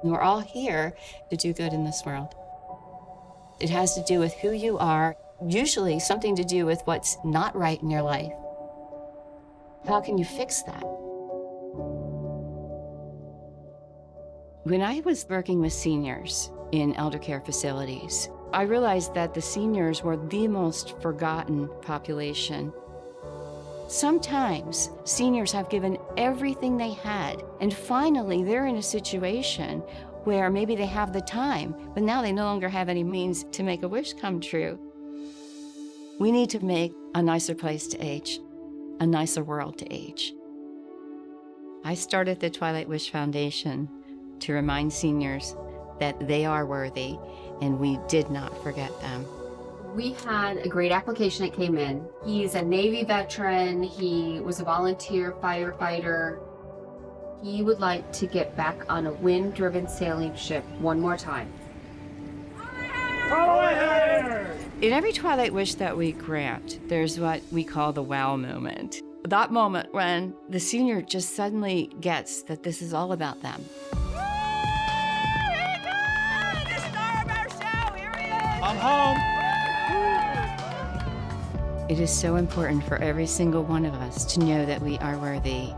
We're all here to do good in this world. It has to do with who you are, usually something to do with what's not right in your life. How can you fix that? When I was working with seniors in elder care facilities, I realized that the seniors were the most forgotten population. Sometimes seniors have given everything they had, and finally they're in a situation where maybe they have the time, but now they no longer have any means to make a wish come true. We need to make a nicer place to age, a nicer world to age. I started the Twilight Wish Foundation to remind seniors that they are worthy, and we did not forget them. We had a great application that came in. He's a Navy veteran. He was a volunteer firefighter. He would like to get back on a wind-driven sailing ship one more time. In every Twilight Wish that we grant, there's what we call the wow moment. That moment when the senior just suddenly gets that this is all about them. I'm home. It is so important for every single one of us to know that we are worthy